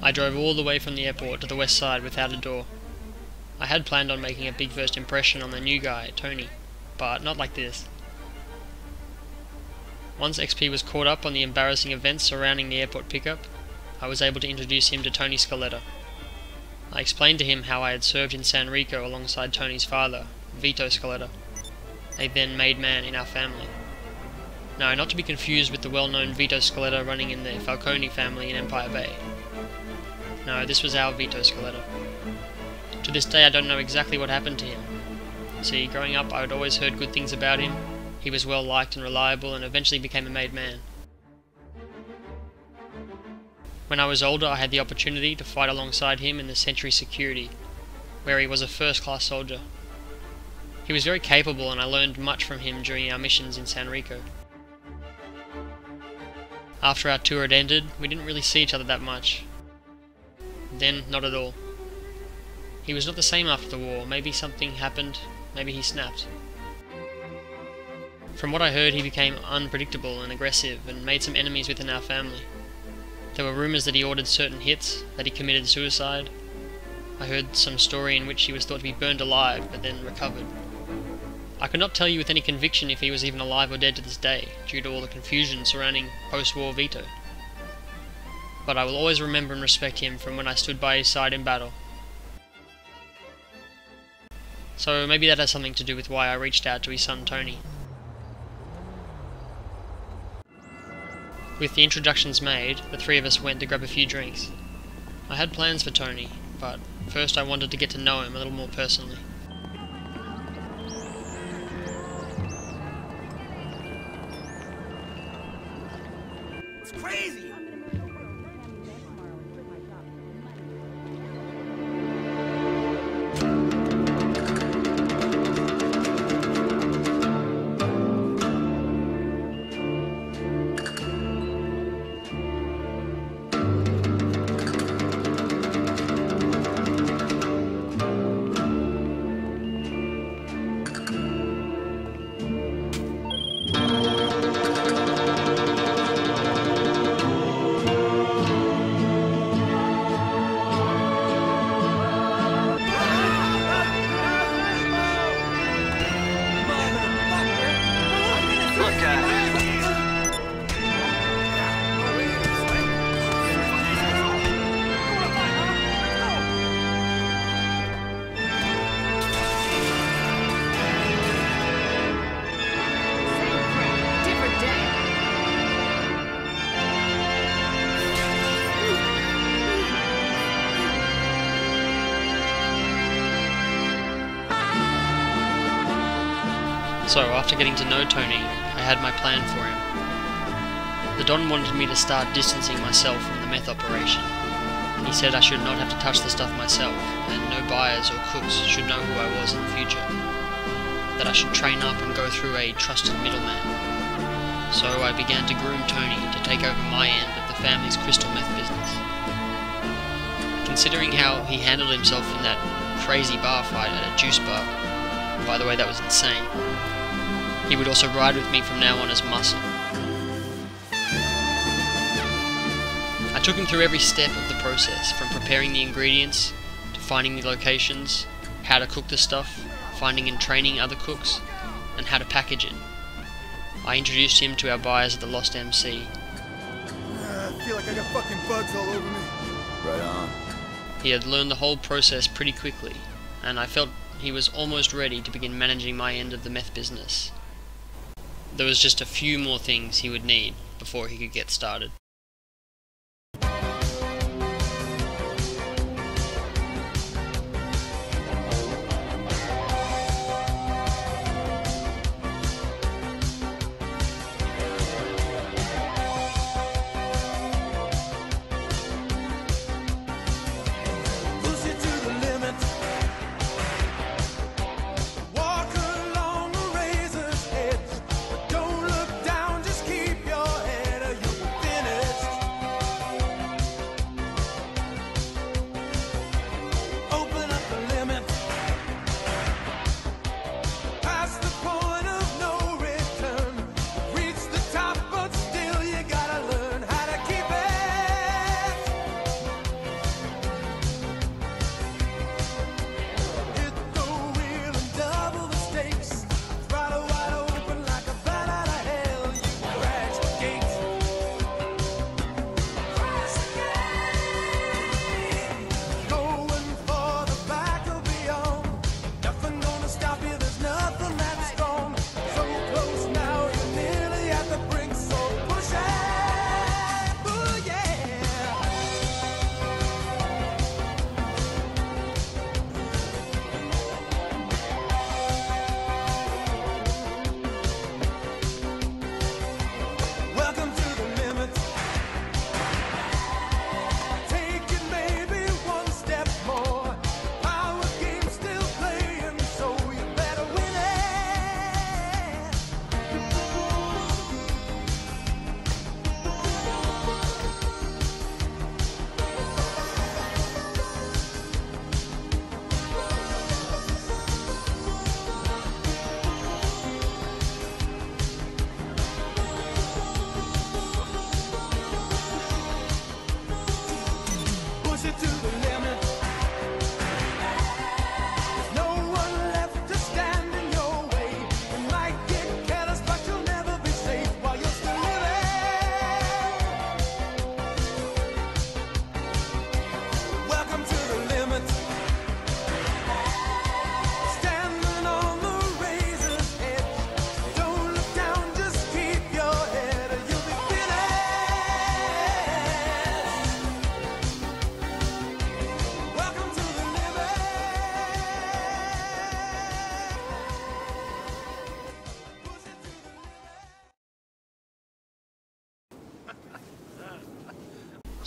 I drove all the way from the airport to the west side without a door. I had planned on making a big first impression on the new guy, Tony, but not like this. Once XP was caught up on the embarrassing events surrounding the airport pickup, I was able to introduce him to Tony Scaleta. I explained to him how I had served in San Rico alongside Tony's father, Vito Scaleta, a then made man in our family. No, not to be confused with the well-known Vito Scaleta running in the Falcone family in Empire Bay. No, this was our Vito Scaleta. To this day I don't know exactly what happened to him. See, growing up I had always heard good things about him. He was well liked and reliable and eventually became a made man. When I was older I had the opportunity to fight alongside him in the Sentry Security, where he was a first-class soldier. He was very capable and I learned much from him during our missions in San Rico. After our tour had ended, we didn't really see each other that much. Then, not at all. He was not the same after the war. Maybe something happened, maybe he snapped. From what I heard, he became unpredictable and aggressive and made some enemies within our family. There were rumours that he ordered certain hits, that he committed suicide. I heard some story in which he was thought to be burned alive, but then recovered. I could not tell you with any conviction if he was even alive or dead to this day, due to all the confusion surrounding post-war Vito. But I will always remember and respect him from when I stood by his side in battle. So maybe that has something to do with why I reached out to his son Tony. With the introductions made, the three of us went to grab a few drinks. I had plans for Tony, but first I wanted to get to know him a little more personally. It's crazy! So, after getting to know Tony, I had my plan for him. The Don wanted me to start distancing myself from the meth operation. He said I should not have to touch the stuff myself, and no buyers or cooks should know who I was in the future. That I should train up and go through a trusted middleman. So I began to groom Tony to take over my end of the family's crystal meth business. Considering how he handled himself in that crazy bar fight at a juice bar, by the way that was insane, he would also ride with me from now on as muscle. I took him through every step of the process, from preparing the ingredients, to finding the locations, how to cook the stuff, finding and training other cooks, and how to package it. I introduced him to our buyers at the Lost MC. I feel like I got fucking bugs all over me. Right on. He had learned the whole process pretty quickly, and I felt he was almost ready to begin managing my end of the meth business. There was just a few more things he would need before he could get started. Don't look down, just keep your head or you'll finish.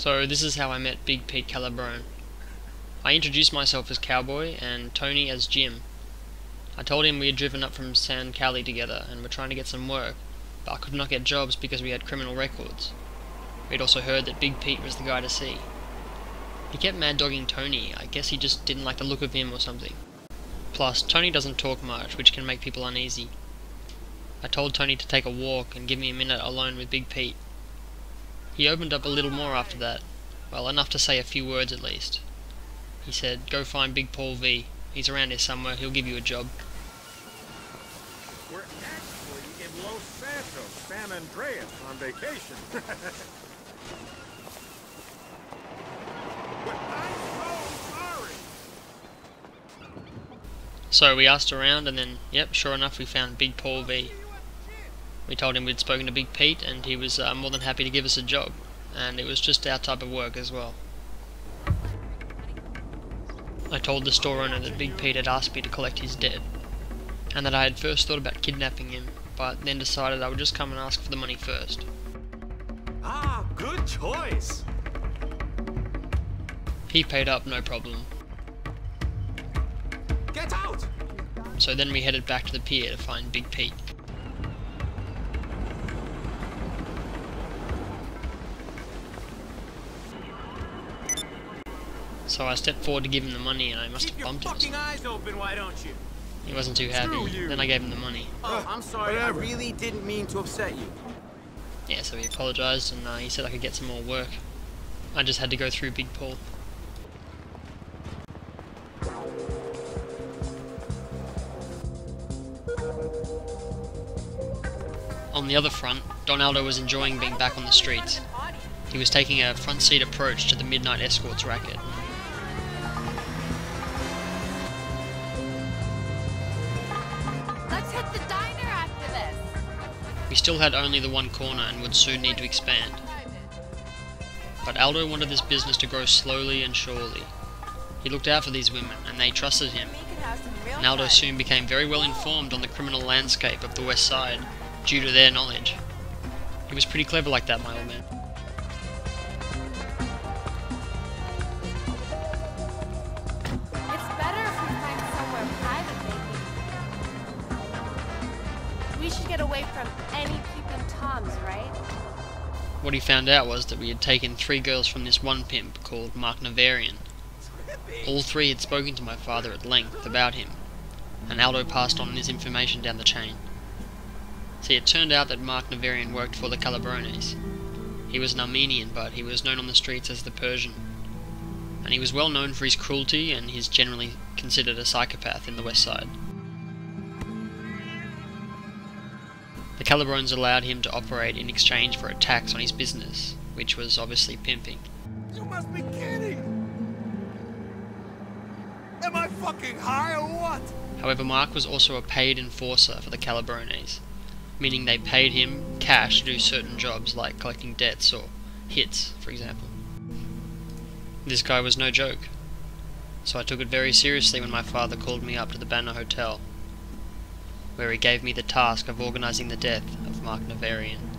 So this is how I met Big Pete Calabrone. I introduced myself as Cowboy and Tony as Jim. I told him we had driven up from San Cali together and were trying to get some work, but I could not get jobs because we had criminal records. We had also heard that Big Pete was the guy to see. He kept mad-dogging Tony. I guess he just didn't like the look of him or something. Plus, Tony doesn't talk much, which can make people uneasy. I told Tony to take a walk and give me a minute alone with Big Pete. He opened up a little more after that. Well, enough to say a few words at least. He said, "Go find Big Paul V. He's around here somewhere, he'll give you a job." We're actually in Los Santos, San Andreas, on vacation. I'm so sorry. So we asked around and then, yep, sure enough we found Big Paul V. We told him we'd spoken to Big Pete and he was more than happy to give us a job. And it was just our type of work as well. I told the store owner that Big Pete had asked me to collect his debt, and that I had first thought about kidnapping him, but then decided I would just come and ask for the money first. Ah, good choice. He paid up, no problem. Get out! So then we headed back to the pier to find Big Pete. So I stepped forward to give him the money and I must have bumped him. Keep your fucking eyes open, why don't you? He wasn't too happy. Then I gave him the money. Oh, I'm sorry, whatever. I really didn't mean to upset you. Yeah, so he apologised and he said I could get some more work. I just had to go through Big Paul. On the other front, Donaldo was enjoying being back on the streets. He was taking a front seat approach to the midnight escorts racket. Let's hit the diner after this. We still had only the one corner and would soon need to expand. But Aldo wanted this business to grow slowly and surely. He looked out for these women and they trusted him. And Aldo soon became very well informed on the criminal landscape of the West Side due to their knowledge. He was pretty clever like that, my old man. It's better if we find somewhere private, maybe. We should get away from any peeping toms, right? What he found out was that we had taken 3 girls from this one pimp called Mark Navarian. All 3 had spoken to my father at length about him, and Aldo passed on his information down the chain. See, it turned out that Mark Navarian worked for the Calabrones. He was an Armenian, but he was known on the streets as the Persian. And he was well known for his cruelty, and he's generally considered a psychopath in the West Side. The Calabrones allowed him to operate in exchange for a tax on his business, which was obviously pimping. You must be kidding! Am I fucking high or what? However, Mark was also a paid enforcer for the Calabrones, meaning they paid him cash to do certain jobs like collecting debts or hits, for example. This guy was no joke, so I took it very seriously when my father called me up to the Banner Hotel, where he gave me the task of organising the death of Mark Navarian.